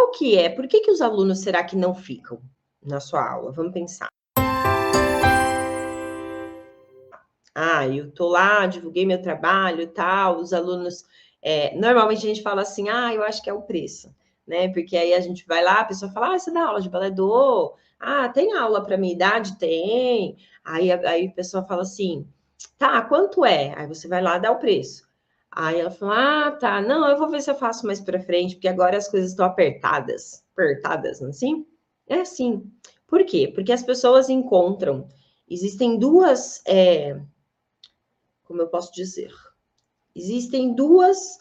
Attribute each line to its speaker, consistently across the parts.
Speaker 1: qual que é? Por que os alunos será que não ficam na sua aula? Vamos pensar. Eu tô lá, divulguei meu trabalho e tal, os alunos... normalmente a gente fala assim, eu acho que é o preço, né? Porque aí a gente vai lá, a pessoa fala, você dá aula de balé? Dou. Tem aula para minha idade? Tem. Aí a pessoa fala assim, tá, quanto é? Aí você vai lá dar o preço. Aí ela fala, tá, não, eu vou ver se eu faço mais para frente, porque agora as coisas estão apertadas, não é assim? É assim. Por quê? Porque as pessoas encontram, existem duas, como eu posso dizer? Existem duas,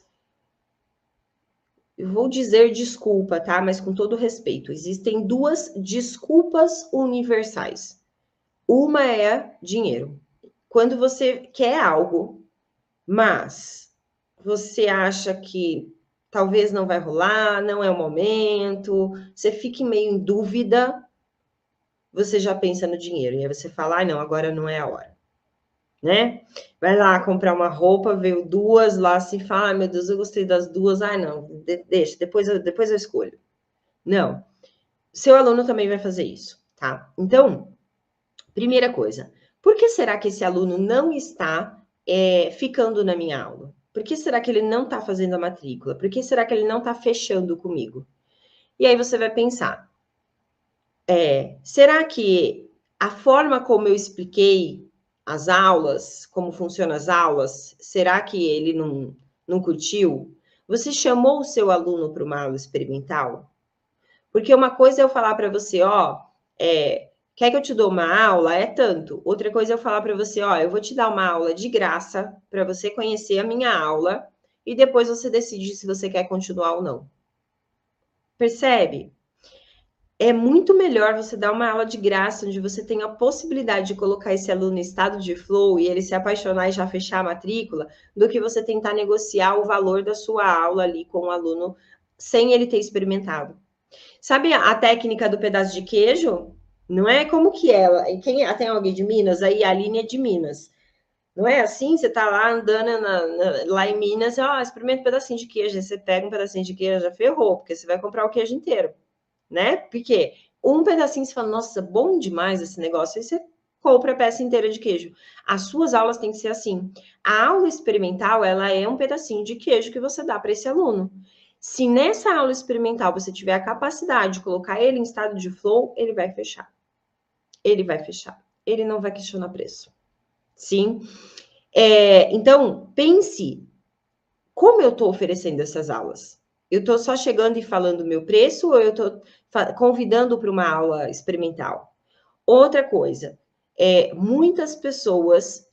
Speaker 1: eu vou dizer desculpa, tá? Mas com todo respeito, existem duas desculpas universais. Uma é dinheiro. Quando você quer algo, mas você acha que talvez não vai rolar, não é o momento, você fica meio em dúvida, você já pensa no dinheiro. E aí você fala, não, agora não é a hora. Né? Vai lá comprar uma roupa, veio duas lá, assim, fala, meu Deus, eu gostei das duas, não, deixa, depois eu escolho. Não, seu aluno também vai fazer isso, tá? Então, primeira coisa, por que será que esse aluno não está ficando na minha aula? Por que será que ele não está fazendo a matrícula? Por que será que ele não está fechando comigo? E aí você vai pensar, será que a forma como eu expliquei as aulas, como funcionam as aulas, será que ele não curtiu? Você chamou o seu aluno para uma aula experimental? Porque uma coisa é eu falar para você, quer que eu te dou uma aula? É tanto. Outra coisa é eu falar para você, eu vou te dar uma aula de graça para você conhecer a minha aula e depois você decide se você quer continuar ou não. Percebe? É muito melhor você dar uma aula de graça, onde você tem a possibilidade de colocar esse aluno em estado de flow e ele se apaixonar e já fechar a matrícula, do que você tentar negociar o valor da sua aula ali com o aluno sem ele ter experimentado. Sabe a técnica do pedaço de queijo? Não é como que é? Tem alguém de Minas? Aí a Aline é de Minas. Não é assim? Você tá lá andando lá em Minas, experimenta um pedacinho de queijo. Aí você pega um pedacinho de queijo, já ferrou, porque você vai comprar o queijo inteiro. Né? Porque um pedacinho você fala, nossa, bom demais esse negócio, aí você compra a peça inteira de queijo. As suas aulas têm que ser assim. A aula experimental, ela é um pedacinho de queijo que você dá para esse aluno. Se nessa aula experimental você tiver a capacidade de colocar ele em estado de flow, ele vai fechar. Ele vai fechar. Ele não vai questionar preço. Sim? Então, pense, como eu estou oferecendo essas aulas? Eu estou só chegando e falando o meu preço ou eu estou convidando para uma aula experimental? Outra coisa, muitas pessoas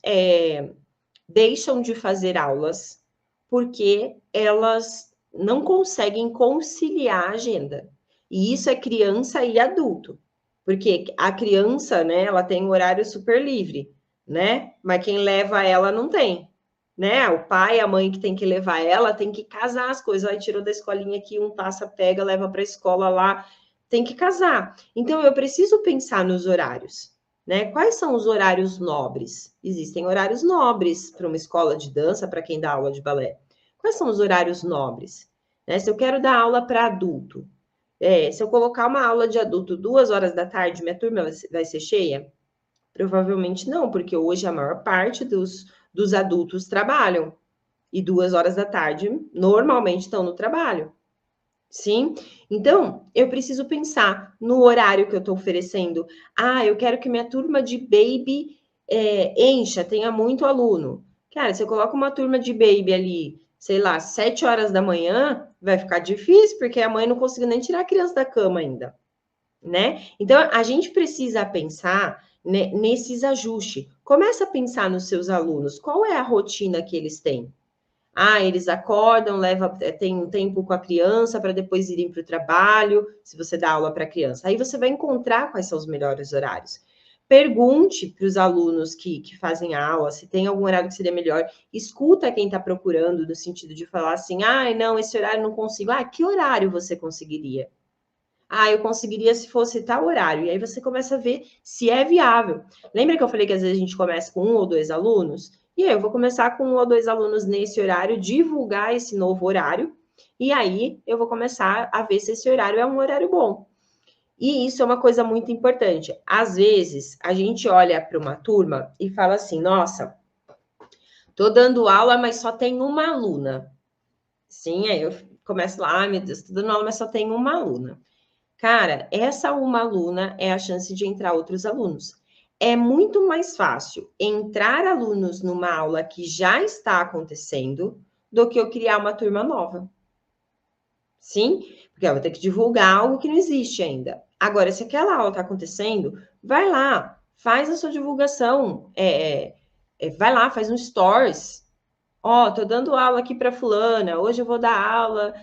Speaker 1: deixam de fazer aulas porque elas não conseguem conciliar a agenda. E isso é criança e adulto. Porque a criança, né, ela tem um horário super livre, né? Mas quem leva ela não tem. Né? O pai, a mãe que tem que levar ela, tem que casar as coisas. Aí tirou da escolinha aqui, um passa, pega, leva para a escola lá, tem que casar. Então, eu preciso pensar nos horários, né? Quais são os horários nobres? Existem horários nobres para uma escola de dança, para quem dá aula de balé. Quais são os horários nobres? Né? Se eu quero dar aula para adulto, se eu colocar uma aula de adulto 2 horas da tarde, minha turma vai ser cheia? Provavelmente não, porque hoje a maior parte dos adultos trabalham. E 2 horas da tarde, normalmente, estão no trabalho. Sim? Então, eu preciso pensar no horário que eu estou oferecendo. Eu quero que minha turma de baby encha, tenha muito aluno. Cara, se eu coloco uma turma de baby ali, sei lá, 7 horas da manhã, vai ficar difícil, porque a mãe não conseguiu nem tirar a criança da cama ainda. Né? Então, a gente precisa pensar nesses ajustes. Começa a pensar nos seus alunos. Qual é a rotina que eles têm? Eles acordam, tem um tempo com a criança para depois irem para o trabalho, se você dá aula para a criança. Aí você vai encontrar quais são os melhores horários. Pergunte para os alunos que fazem a aula se tem algum horário que seria melhor. Escuta quem está procurando, no sentido de falar assim, não, esse horário não consigo. Que horário você conseguiria? Eu conseguiria se fosse tal horário. E aí você começa a ver se é viável. Lembra que eu falei que às vezes a gente começa com 1 ou 2 alunos? E aí eu vou começar com 1 ou 2 alunos nesse horário, divulgar esse novo horário. E aí eu vou começar a ver se esse horário é um horário bom. E isso é uma coisa muito importante. Às vezes, a gente olha para uma turma e fala assim: nossa, tô dando aula, mas só tem uma aluna. Sim, aí eu começo lá, meu Deus, tô dando aula, mas só tem uma aluna. Cara, essa uma aluna é a chance de entrar outros alunos. É muito mais fácil entrar alunos numa aula que já está acontecendo do que eu criar uma turma nova. Sim, porque eu vou ter que divulgar algo que não existe ainda. Agora, se aquela aula está acontecendo, vai lá, faz a sua divulgação. Vai lá, faz um stories. Ó, tô dando aula aqui para fulana. Hoje eu vou dar aula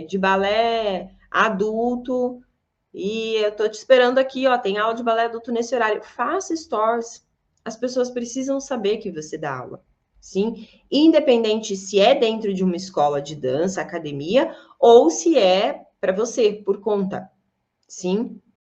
Speaker 1: de balé adulto e eu tô te esperando aqui, ó. Tem aula de balé adulto nesse horário. Faça stories. As pessoas precisam saber que você dá aula. Sim, independente se é dentro de uma escola de dança, academia, ou se é para você, por conta. Sim,